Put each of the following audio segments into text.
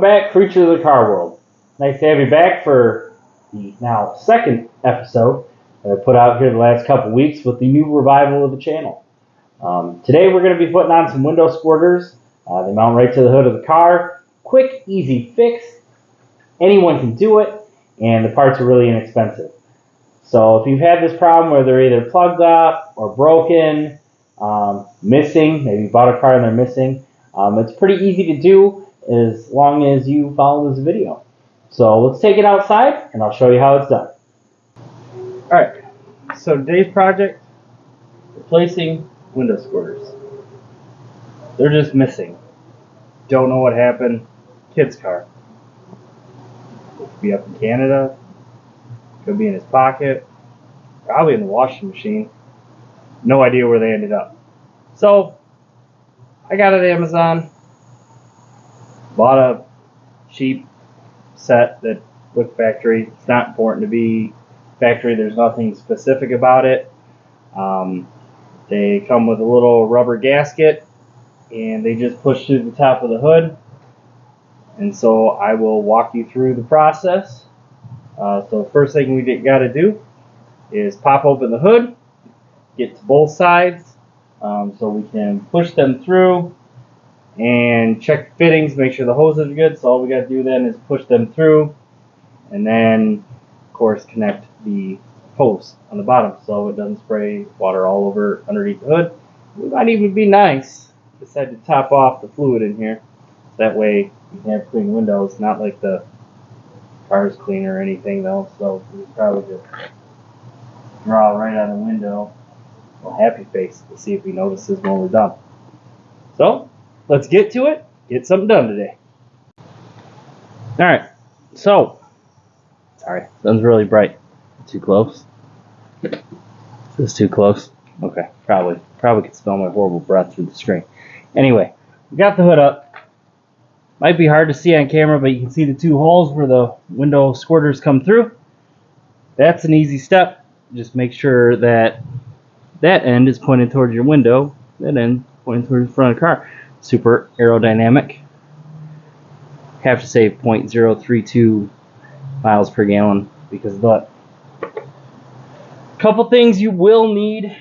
Welcome back, creatures of the car world. Nice to have you back for the now second episode that I put out here the last couple weeks with the new revival of the channel. Today we're going to be putting on some window squirters. They mount right to the hood of the car. Quick, easy fix. Anyone can do it, and the parts are really inexpensive. So if you've had this problem where they're either plugged up or broken, missing, maybe you bought a car and they're missing, it's pretty easy to do as long as you follow this video. So let's take it outside and I'll show you how it's done. Alright, so today's project, replacing window squirters. They're just missing. Don't know what happened. Kid's car. Could be up in Canada. Could be in his pocket. Probably in the washing machine. No idea where they ended up. So, I got it at Amazon. Bought a cheap set that looked factory. It's not important to be factory. There's nothing specific about it. They come with a little rubber gasket and they just push through the top of the hood. And so I will walk you through the process. So first thing we got to do is pop open the hood, get to both sides so we can push them through and check the fittings, make sure the hoses are good. So all we got to do then is push them through and then of course connect the hose on the bottom so it doesn't spray water all over underneath the hood. It might even be nice to decide to top off the fluid in here. That way you can have clean windows, not like the car's cleaner or anything though. So we probably just draw right on the window. Well, happy face to see if he notices when we're done. So let's get to it, get something done today. Alright, so, sorry, sun's really bright. Too close? Is this too close? Okay, probably could smell my horrible breath through the screen. Anyway, we got the hood up. Might be hard to see on camera, but you can see the two holes where the window squirters come through. That's an easy step. Just make sure that that end is pointed towards your window, that end pointed towards the front of the car. Super aerodynamic. Have to say 0.032 miles per gallon because of that. Couple things you will need.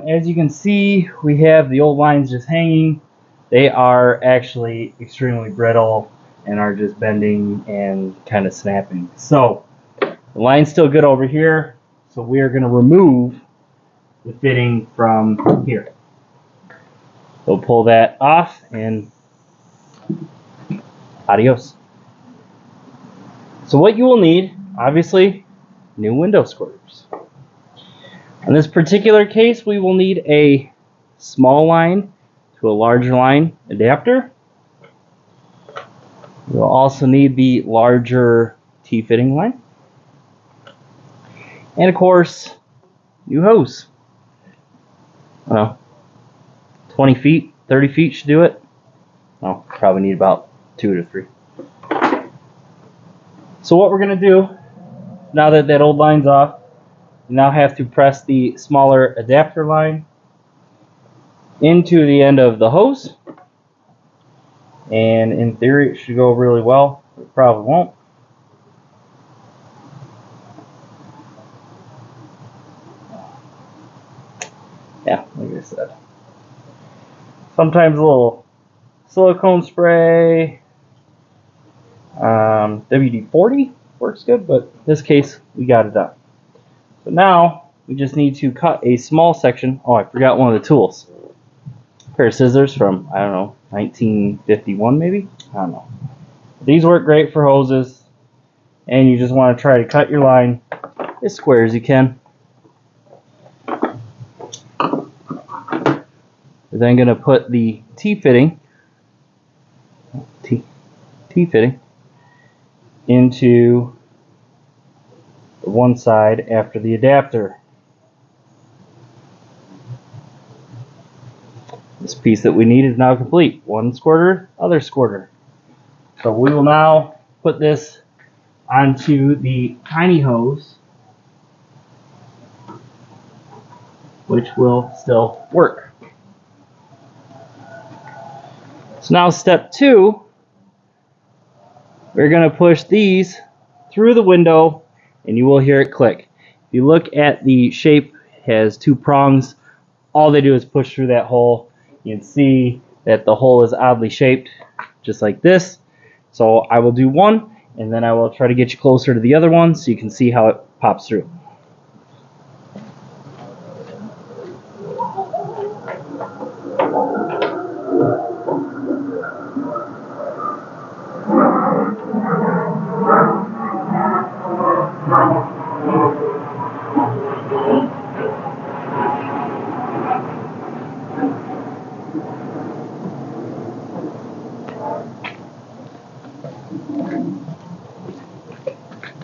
As you can see, we have the old lines just hanging. They are actually extremely brittle and are just bending and kind of snapping. So the line's still good over here. So we are going to remove the fitting from here. We'll pull that off and adios. So what you will need, obviously, new window squirters. In this particular case, we will need a small line to a larger line adapter. We'll also need the larger T-fitting line. And of course, new hose. Well, 20 feet, 30 feet should do it. Well, probably need about 2 to 3. So what we're going to do, now that that old line's off, you now have to press the smaller adapter line into the end of the hose. And in theory, it should go really well. It probably won't. Yeah, like I said. Sometimes a little silicone spray, WD-40 works good, but in this case, we got it done. So now, we just need to cut a small section. Oh, I forgot one of the tools. A pair of scissors from, I don't know, 1951 maybe? I don't know. These work great for hoses, and you just want to try to cut your line as square as you can. We're then going to put the T-fitting into one side after the adapter. This piece that we need is now complete. One squirter, other squirter. So we will now put this onto the tiny hose, which will still work. So now step 2 we're going to push these through the window and you will hear it click. If you look at the shape, it has two prongs. All they do is push through that hole. You can see that the hole is oddly shaped, just like this. So I will do one, and then I will try to get you closer to the other one so you can see how it pops through.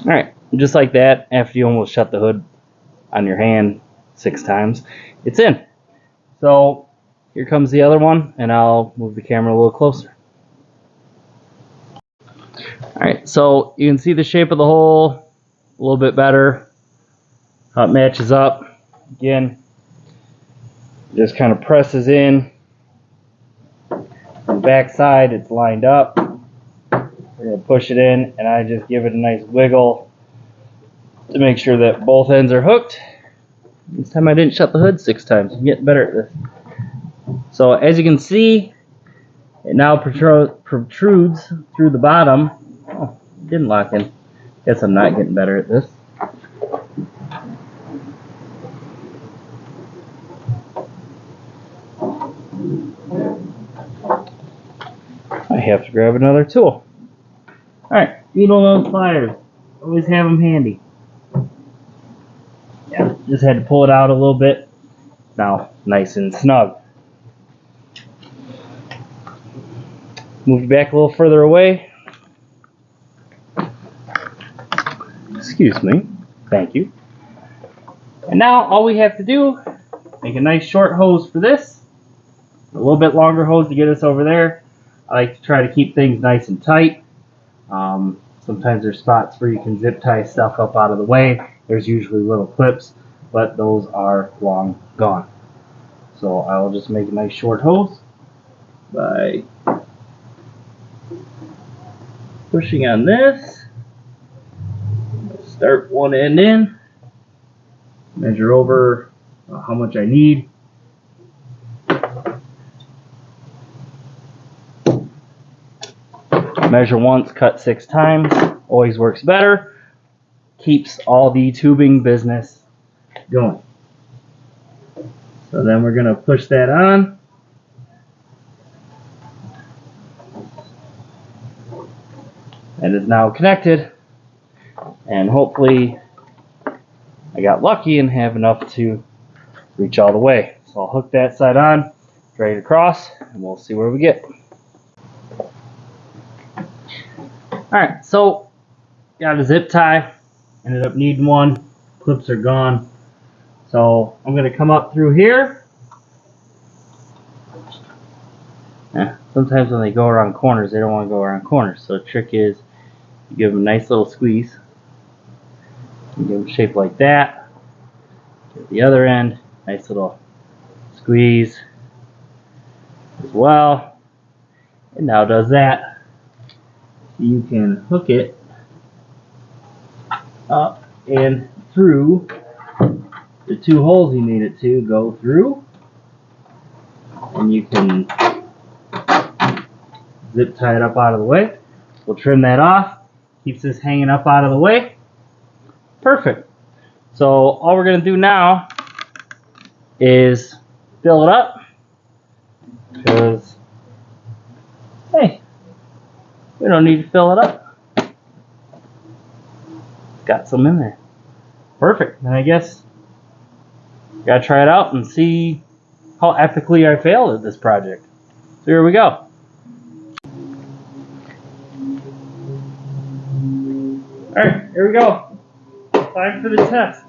Alright, just like that, after you almost shut the hood on your hand 6 times, it's in. So here comes the other one, and I'll move the camera a little closer. Alright, so you can see the shape of the hole a little bit better, how it matches up. Again, just kind of presses in. On the back side, it's lined up. We're going to push it in, and I just give it a nice wiggle to make sure that both ends are hooked. This time I didn't shut the hood 6 times. I'm getting better at this. So as you can see, it now protrudes through the bottom. Oh, it didn't lock in. Guess I'm not getting better at this. I have to grab another tool. Alright, needle nose pliers. Always have them handy. Yeah, just had to pull it out a little bit. Now, nice and snug. Move it back a little further away. Excuse me. Thank you. And now all we have to do, make a nice short hose for this. A little bit longer hose to get us over there. I like to try to keep things nice and tight. Sometimes there's spots where you can zip tie stuff up out of the way. There's usually little clips, but those are long gone. So I'll just make a nice short hose by pushing on this. Start one end in, measure over how much I need. Measure once, cut 6 times. Always works better. Keeps all the tubing business going. So then we're going to push that on. It is now connected. And hopefully I got lucky and have enough to reach all the way. So I'll hook that side on, drag it across, and we'll see where we get. Alright, so got a zip tie, ended up needing one, clips are gone. So I'm going to come up through here. Sometimes when they go around corners, they don't want to go around corners. So the trick is you give them a nice little squeeze. You give them a shape like that. Get the other end, nice little squeeze as well. It now does that. You can hook it up and through the 2 holes you need it to go through, and you can zip tie it up out of the way. We'll trim that off, keeps this hanging up out of the way. Perfect. So all we're going to do now is fill it up, because hey, we don't need to fill it up. Got some in there. Perfect. And I guess gotta try it out and see how epically I failed at this project. So here we go. Alright, here we go. Time for the test.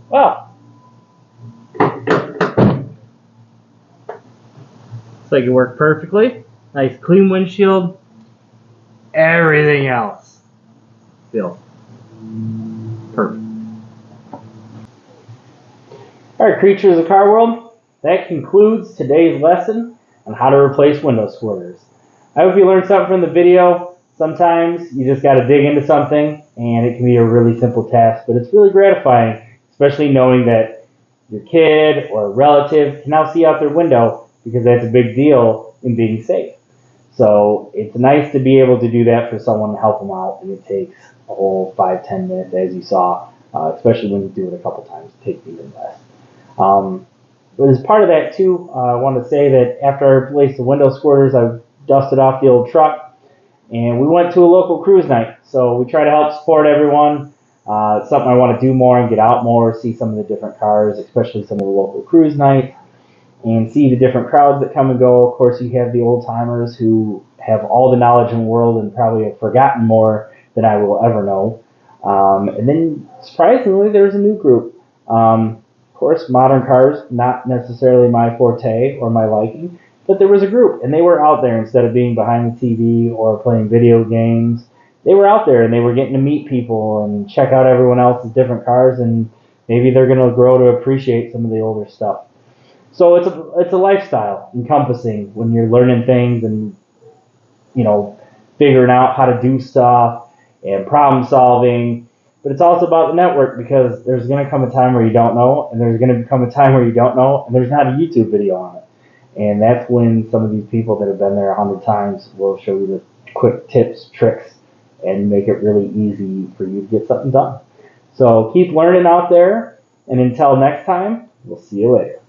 Well, like it worked perfectly. Nice clean windshield. Everything else still perfect. Alright, creatures of car world, that concludes today's lesson on how to replace window squirters. I hope you learned something from the video. Sometimes you just got to dig into something and it can be a really simple task, but it's really gratifying, especially knowing that your kid or a relative can now see out their window, because that's a big deal in being safe. So it's nice to be able to do that for someone to help them out, and it takes a whole 5-10 minutes, as you saw, especially when you do it a couple times. It takes even less. But as part of that too, I want to say that after I replaced the window squirters, I dusted off the old truck, and we went to a local cruise night. So we try to help support everyone. It's something I want to do more and get out more, see some of the different cars, especially some of the local cruise nights, and see the different crowds that come and go. Of course, you have the old timers who have all the knowledge in the world and probably have forgotten more than I will ever know. And then surprisingly, there's a new group. Of course, modern cars, not necessarily my forte or my liking, but there was a group, and they were out there instead of being behind the TV or playing video games. They were out there, and they were getting to meet people and check out everyone else's different cars, and maybe they're going to grow to appreciate some of the older stuff. So it's a lifestyle encompassing when you're learning things and, you know, figuring out how to do stuff and problem solving. But it's also about the network, because there's going to come a time where you don't know, and there's going to come a time where you don't know, and there's not a YouTube video on it. And that's when some of these people that have been there 100 times will show you the quick tips, tricks, and make it really easy for you to get something done. So keep learning out there, and until next time, we'll see you later.